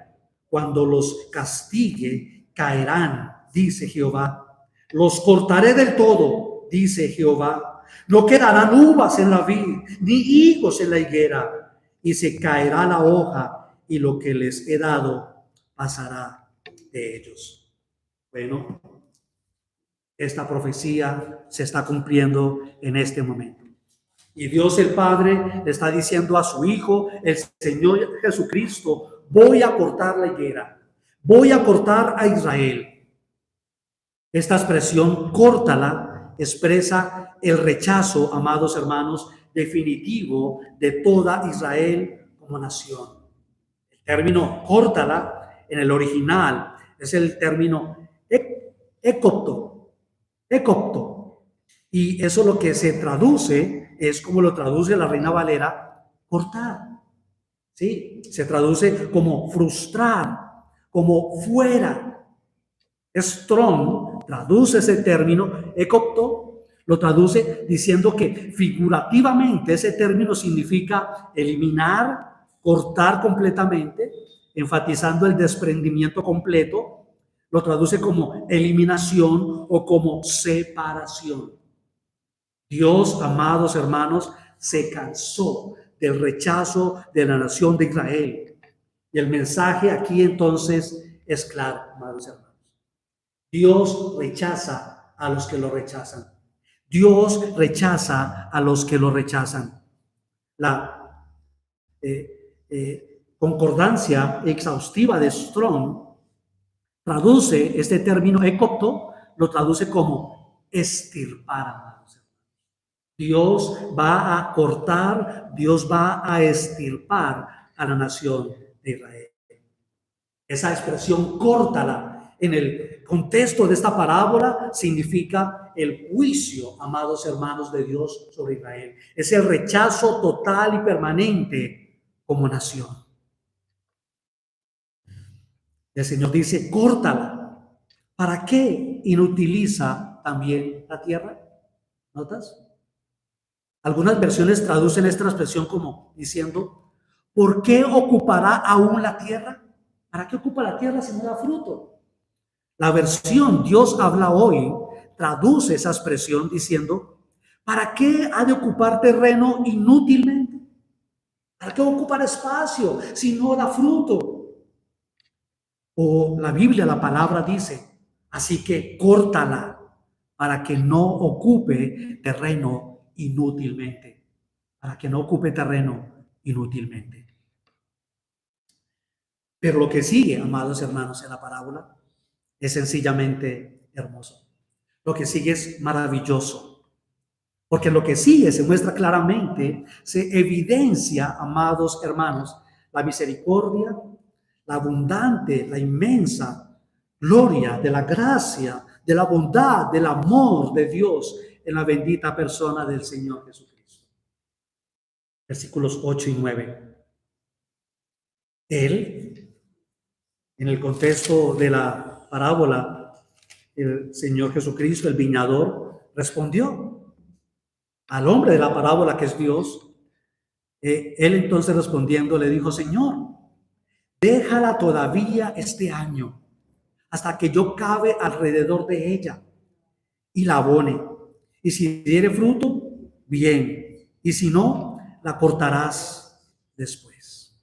Speaker 2: Cuando los castigue, caerán, dice Jehová. Los cortaré del todo, dice Jehová. No quedarán uvas en la vid, ni higos en la higuera, y se caerá la hoja, y lo que les he dado pasará de ellos. Bueno, esta profecía se está cumpliendo en este momento. Y Dios el Padre le está diciendo a su Hijo, el Señor Jesucristo, voy a cortar la higuera, voy a cortar a Israel. Esta expresión, córtala, expresa el rechazo, amados hermanos, definitivo de toda Israel como nación. El término córtala en el original es el término ecopto. Y eso lo que se traduce es como lo traduce la Reina Valera, cortar. ¿Sí? Se traduce como frustrar, como fuera. Strong traduce ese término, ecopto, lo traduce diciendo que figurativamente ese término significa eliminar, cortar completamente, enfatizando el desprendimiento completo. Lo traduce como eliminación o como separación. Dios, amados hermanos, se cansó del rechazo de la nación de Israel. Y el mensaje aquí entonces es claro, amados hermanos. Dios rechaza a los que lo rechazan. Dios rechaza a los que lo rechazan. La concordancia exhaustiva de Strong traduce este término ecopto, lo traduce como extirpar. Dios va a cortar, Dios va a extirpar a la nación de Israel. Esa expresión córtala en el contexto de esta parábola significa el juicio, amados hermanos de Dios, sobre Israel. Es el rechazo total y permanente como nación. El Señor dice, córtala. ¿Para qué inutiliza también la tierra? ¿Notas? Algunas versiones traducen esta expresión como diciendo, ¿por qué ocupará aún la tierra? ¿Para qué ocupa la tierra si no da fruto? La versión Dios habla hoy traduce esa expresión diciendo, ¿para qué ha de ocupar terreno inútilmente? ¿Para qué ocupar espacio si no da fruto? O la Biblia, la palabra dice, así que córtala para que no ocupe terreno inútilmente. Para que no ocupe terreno inútilmente. Pero lo que sigue, amados hermanos, en la parábola es sencillamente hermoso. Lo que sigue es maravilloso. Porque lo que sigue se muestra claramente, se evidencia, amados hermanos, la misericordia, la abundante, la inmensa gloria de la gracia, de la bondad, del amor de Dios en la bendita persona del Señor Jesucristo. Versículos 8 y 9. Él, en el contexto de la parábola, el Señor Jesucristo, el viñador, respondió al hombre de la parábola, que es Dios. Él entonces respondiendo le dijo, Señor, déjala todavía este año, hasta que yo cabe alrededor de ella y la abone. Y si diere fruto, bien. Y si no, la cortarás después.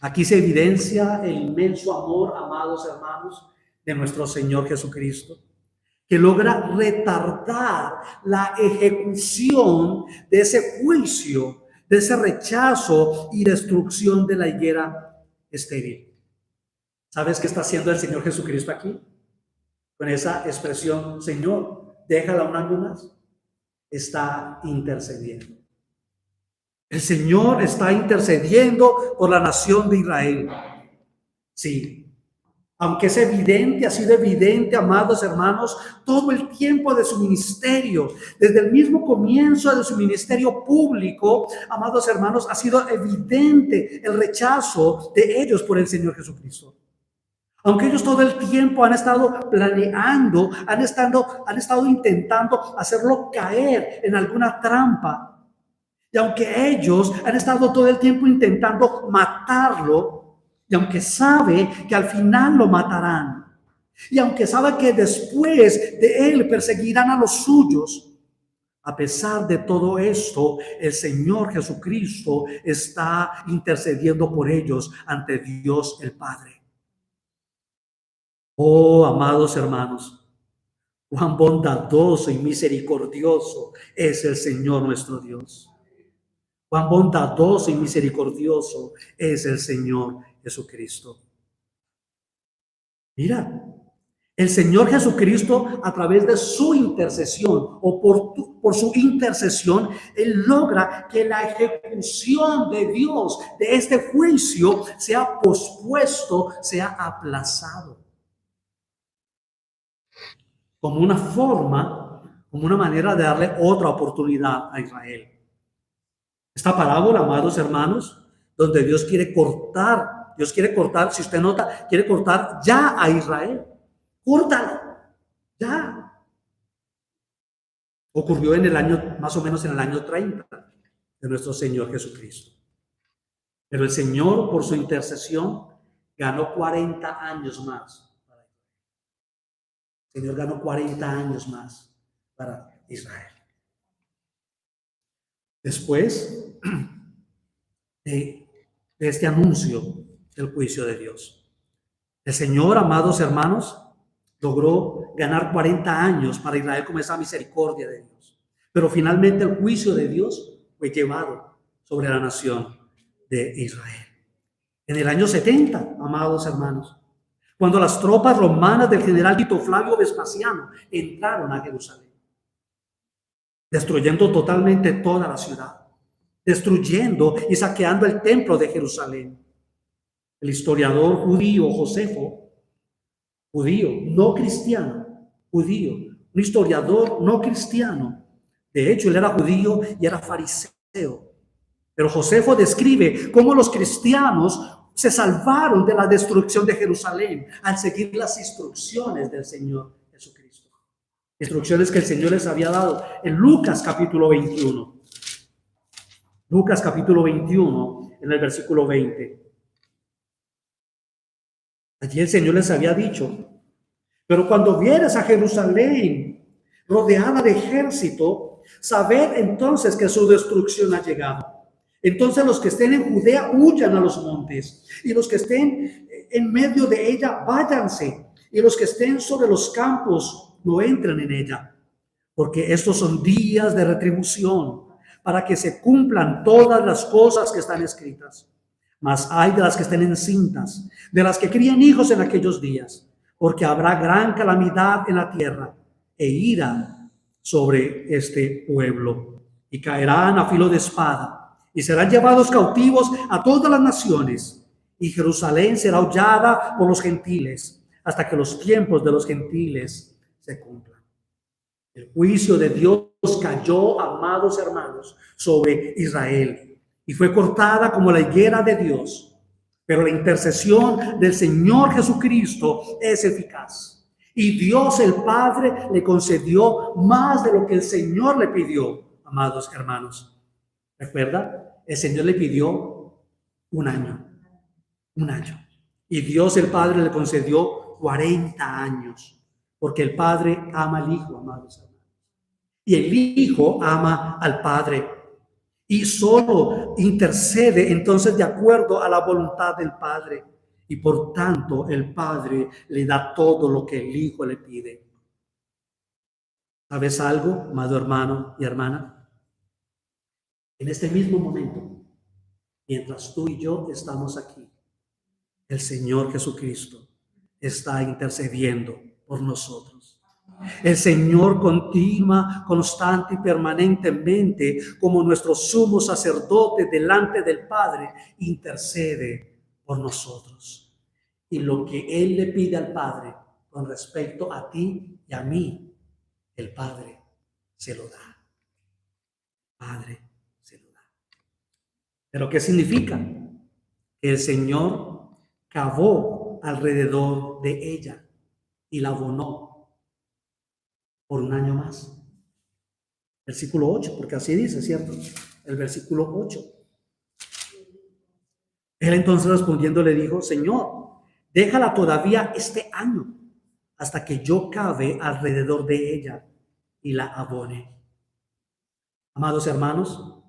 Speaker 2: Aquí se evidencia el inmenso amor, amados hermanos, de nuestro Señor Jesucristo, que logra retardar la ejecución de ese juicio, de ese rechazo y destrucción de la higuera estéril. ¿Sabes qué está haciendo el Señor Jesucristo aquí? Con esa expresión, Señor, déjala un año más. Está intercediendo. El Señor está intercediendo por la nación de Israel. Sí, aunque es evidente, ha sido evidente, amados hermanos, todo el tiempo de su ministerio, desde el mismo comienzo de su ministerio público, amados hermanos, ha sido evidente el rechazo de ellos por el Señor Jesucristo. Aunque ellos todo el tiempo han estado planeando, han estado intentando hacerlo caer en alguna trampa. Y aunque ellos han estado todo el tiempo intentando matarlo, y aunque sabe que al final lo matarán, y aunque sabe que después de él perseguirán a los suyos, a pesar de todo esto, el Señor Jesucristo está intercediendo por ellos ante Dios el Padre. Oh, amados hermanos, cuán bondadoso y misericordioso es el Señor nuestro Dios. Cuán bondadoso y misericordioso es el Señor Jesucristo. Mira, el Señor Jesucristo, a través de su intercesión o por su intercesión, Él logra que la ejecución de Dios de este juicio sea pospuesto, sea aplazado. Como una forma, como una manera de darle otra oportunidad a Israel. Esta parábola, amados hermanos, donde Dios quiere cortar, si usted nota, quiere cortar ya a Israel. Córtalo, ya. Ocurrió en el año, más o menos en el año 30 de nuestro Señor Jesucristo. Pero el Señor, por su intercesión, ganó 40 años más. El Señor ganó 40 años más para Israel. Después de este anuncio del juicio de Dios, el Señor, amados hermanos, logró ganar 40 años para Israel con esa misericordia de Dios. Pero finalmente el juicio de Dios fue llevado sobre la nación de Israel. En el año 70, amados hermanos, cuando las tropas romanas del general Tito Flavio Vespasiano entraron a Jerusalén, destruyendo totalmente toda la ciudad, destruyendo y saqueando el templo de Jerusalén. El historiador judío Josefo, judío, no cristiano, judío, un historiador no cristiano. De hecho, él era judío y era fariseo. Pero Josefo describe cómo los cristianos se salvaron de la destrucción de Jerusalén al seguir las instrucciones del Señor Jesucristo. Instrucciones que el Señor les había dado en Lucas capítulo 21. Lucas capítulo 21, en el versículo 20. Allí el Señor les había dicho: pero cuando vieres a Jerusalén rodeada de ejército, sabed entonces que su destrucción ha llegado. Entonces los que estén en Judea huyan a los montes, y los que estén en medio de ella váyanse, y los que estén sobre los campos no entren en ella, porque estos son días de retribución, para que se cumplan todas las cosas que están escritas. Mas hay de las que estén encintas, de las que críen hijos en aquellos días, porque habrá gran calamidad en la tierra e ira sobre este pueblo, y caerán a filo de espada, y serán llevados cautivos a todas las naciones, y Jerusalén será hollada por los gentiles, hasta que los tiempos de los gentiles se cumplan. El juicio de Dios cayó, amados hermanos, sobre Israel, y fue cortada como la higuera de Dios. Pero la intercesión del Señor Jesucristo es eficaz. Y Dios el Padre le concedió más de lo que el Señor le pidió, amados hermanos. ¿Recuerda? El Señor le pidió un año. Y Dios el Padre le concedió 40 años. Porque el Padre ama al Hijo, amados hermanos. Y el Hijo ama al Padre. Y solo intercede entonces de acuerdo a la voluntad del Padre. Y por tanto el Padre le da todo lo que el Hijo le pide. ¿Sabes algo, amado hermano y hermana? En este mismo momento, mientras tú y yo estamos aquí, el Señor Jesucristo está intercediendo por nosotros. El Señor continua, constante y permanentemente, como nuestro sumo sacerdote delante del Padre, intercede por nosotros. Y lo que Él le pide al Padre con respecto a ti y a mí, el Padre se lo da. Padre se lo da. ¿Pero qué significa? Que el Señor cavó alrededor de ella y la abonó por un año más. Versículo 8, porque así dice, ¿cierto? El versículo 8. Él entonces respondiendo le dijo: Señor, déjala todavía este año, hasta que yo cave alrededor de ella y la abone. Amados hermanos,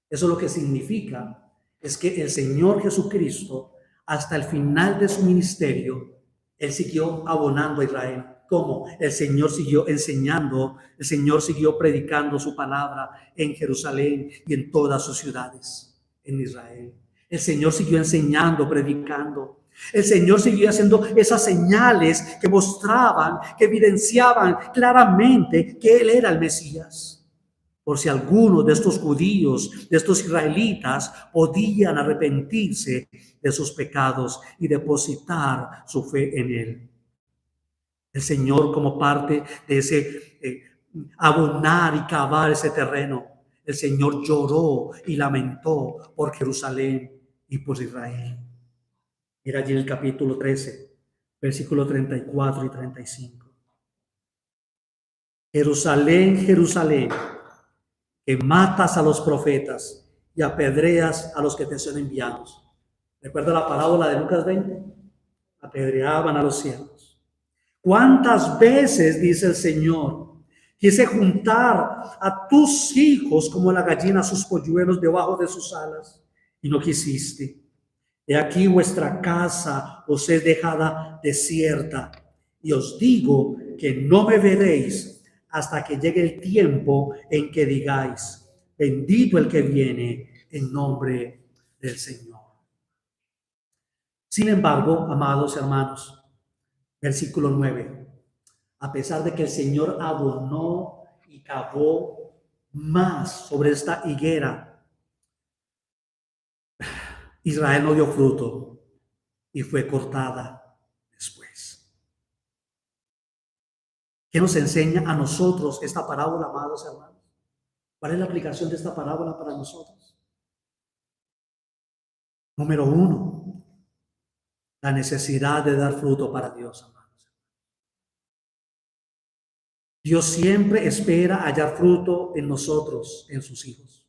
Speaker 2: eso lo que significa es que el Señor Jesucristo, hasta el final de su ministerio, Él siguió abonando a Israel. ¿Cómo? El Señor siguió enseñando, el Señor siguió predicando su palabra en Jerusalén y en todas sus ciudades en Israel. El Señor siguió enseñando, predicando. El Señor siguió haciendo esas señales que mostraban, que evidenciaban claramente que Él era el Mesías. Por si algunos de estos judíos, de estos israelitas, podían arrepentirse de sus pecados y depositar su fe en Él. El Señor, como parte de ese abonar y cavar ese terreno, el Señor lloró y lamentó por Jerusalén y por Israel. Mira allí en el capítulo 13, versículos 34 y 35. Jerusalén, Jerusalén, que matas a los profetas y apedreas a los que te son enviados. ¿Recuerda la parábola de Lucas 20? Apedreaban a los siervos. ¿Cuántas veces, dice el Señor, quise juntar a tus hijos como la gallina a sus polluelos debajo de sus alas, y no quisiste? He aquí vuestra casa os es dejada desierta, y os digo que no me veréis hasta que llegue el tiempo en que digáis: bendito el que viene en nombre del Señor. Sin embargo, amados hermanos, versículo 9, a pesar de que el Señor abonó y cavó más sobre esta higuera, Israel no dio fruto y fue cortada después. ¿Qué nos enseña a nosotros esta parábola, amados hermanos? ¿Cuál es la aplicación de esta parábola para nosotros? Número 1, la necesidad de dar fruto para Dios, amados. Dios siempre espera hallar fruto en nosotros, en sus hijos.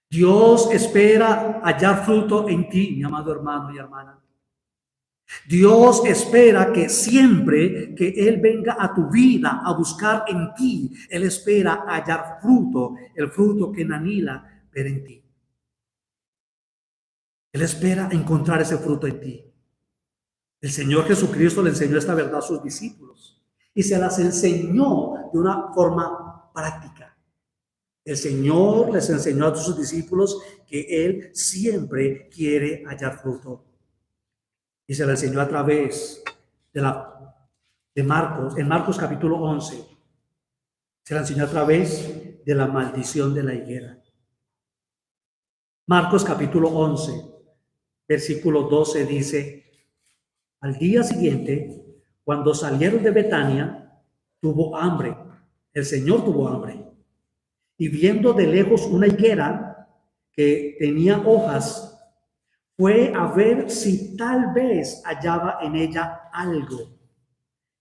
Speaker 2: Dios espera hallar fruto en ti, mi amado hermano y hermana. Dios espera que siempre que Él venga a tu vida a buscar en ti, Él espera hallar fruto, el fruto que anhela ver en ti. Él espera encontrar ese fruto en ti. El Señor Jesucristo le enseñó esta verdad a sus discípulos y se las enseñó de una forma práctica. El Señor les enseñó a sus discípulos que Él siempre quiere hallar fruto. Y se la enseñó a través de Marcos, en Marcos capítulo 11. Se la enseñó a través de la maldición de la higuera. Marcos capítulo 11, versículo 12 dice: al día siguiente, cuando salieron de Betania, tuvo hambre. El Señor tuvo hambre. Y viendo de lejos una higuera que tenía hojas, fue a ver si tal vez hallaba en ella algo.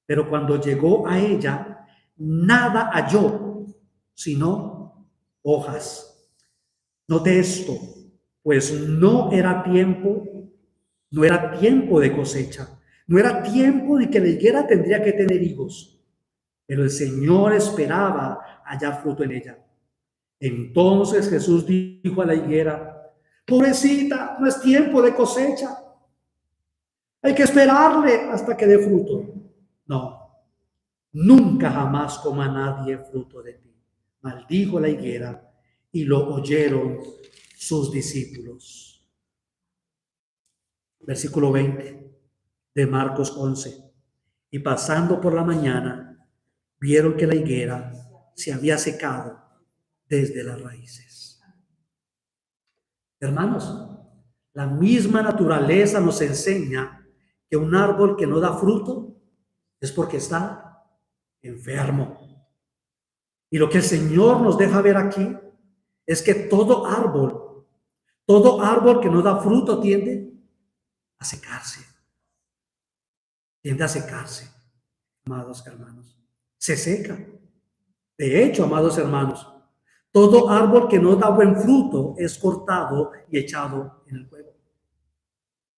Speaker 2: Pero cuando llegó a ella, nada halló, sino hojas. Note esto, pues no era tiempo de cosecha, no era tiempo de que la higuera tendría que tener higos, pero el Señor esperaba hallar fruto en ella. Entonces Jesús dijo a la higuera: pobrecita, no es tiempo de cosecha, hay que esperarle hasta que dé fruto. No, nunca jamás coma nadie fruto de ti, maldijo la higuera, y lo oyeron sus discípulos. Versículo 20 de Marcos 11. Y pasando por la mañana, vieron que la higuera se había secado desde las raíces. Hermanos, la misma naturaleza nos enseña que un árbol que no da fruto es porque está enfermo. Y lo que el Señor nos deja ver aquí es que todo árbol que no da fruto tiende a secarse. Tiende a secarse, amados hermanos. Se seca. De hecho, amados hermanos, todo árbol que no da buen fruto es cortado y echado en el fuego.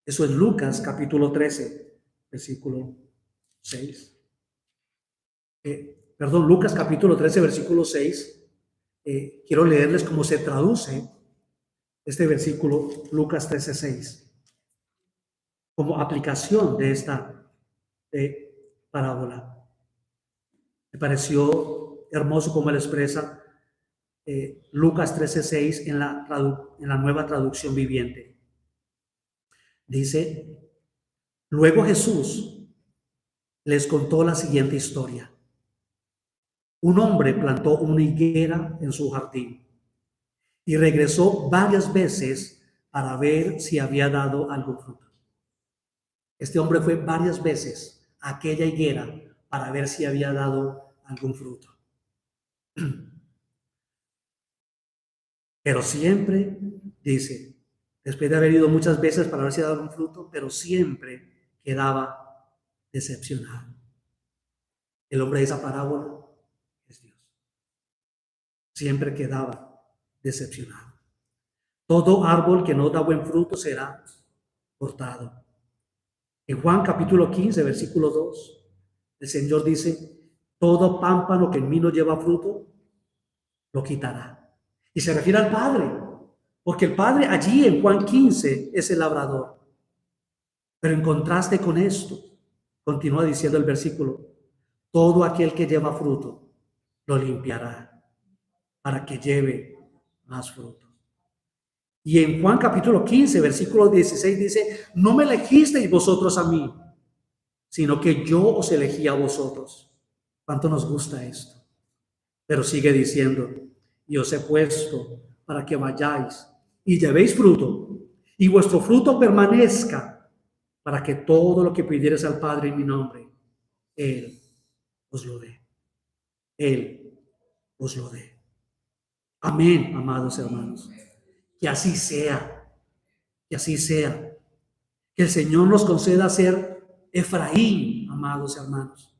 Speaker 2: Eso es Lucas capítulo 13, versículo 6. Lucas capítulo 13, versículo 6. Quiero leerles cómo se traduce este versículo, Lucas 13, 6, como aplicación de esta parábola. Me pareció hermoso como él expresa Lucas 13:6 en la Nueva Traducción Viviente. Dice: luego Jesús les contó la siguiente historia. Un hombre plantó una higuera en su jardín y regresó varias veces para ver si había dado algún fruto. Este hombre fue varias veces a aquella higuera para ver si había dado algún fruto. Pero siempre, dice, después de haber ido muchas veces para ver si daba algún fruto, pero siempre quedaba decepcionado. El hombre de esa parábola es Dios. Siempre quedaba decepcionado. Todo árbol que no da buen fruto será cortado. En Juan capítulo 15, versículo 2, el Señor dice: todo pámpano que en mí no lleva fruto, lo quitará. Y se refiere al Padre, porque el Padre allí en Juan 15 es el labrador. Pero en contraste con esto, continúa diciendo el versículo: todo aquel que lleva fruto, lo limpiará para que lleve más fruto. Y en Juan capítulo 15, versículo 16 dice: no me elegisteis vosotros a mí, sino que yo os elegí a vosotros. ¿Cuánto nos gusta esto? Pero sigue diciendo: y os he puesto para que vayáis y llevéis fruto, y vuestro fruto permanezca, para que todo lo que pidiereis al Padre en mi nombre, Él os lo dé. Él os lo dé. Amén, amados hermanos. Que así sea. Que así sea. Que el Señor nos conceda ser Efraín, amados hermanos.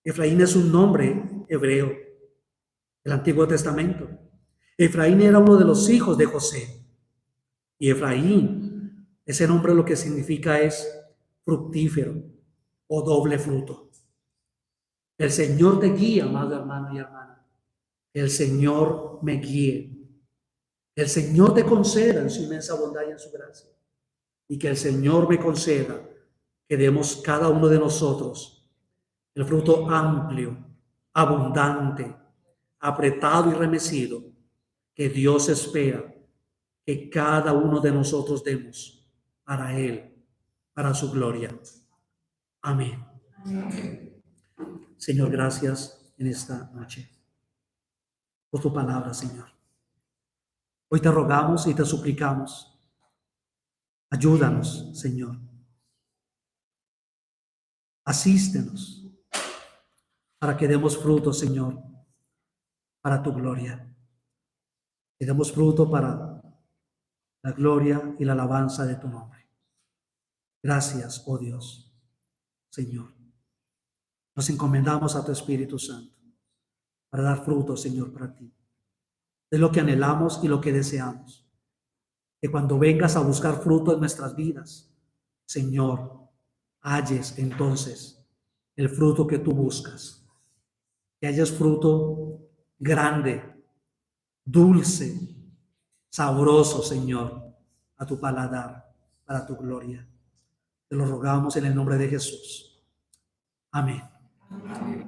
Speaker 2: Efraín es un nombre hebreo del Antiguo Testamento. Efraín era uno de los hijos de José. Y Efraín, ese nombre lo que significa es fructífero o doble fruto. El Señor te guía, amado hermano y hermana. El Señor me guíe. El Señor te conceda en su inmensa bondad y en su gracia. Y que el Señor me conceda que demos cada uno de nosotros el fruto amplio, abundante, apretado y remecido que Dios espera que cada uno de nosotros demos para Él, para su gloria. Amén. Señor, gracias en esta noche por tu palabra, Señor. Hoy te rogamos y te suplicamos, ayúdanos, Señor. Asístenos para que demos fruto, Señor, para tu gloria. Que demos fruto para la gloria y la alabanza de tu nombre. Gracias, oh Dios, Señor. Nos encomendamos a tu Espíritu Santo para dar fruto, Señor, para ti. De lo que anhelamos y lo que deseamos. Que cuando vengas a buscar fruto en nuestras vidas, Señor, halles entonces el fruto que tú buscas. Que hayas fruto grande, dulce, sabroso, Señor, a tu paladar, para tu gloria. Te lo rogamos en el nombre de Jesús. Amén. Amén.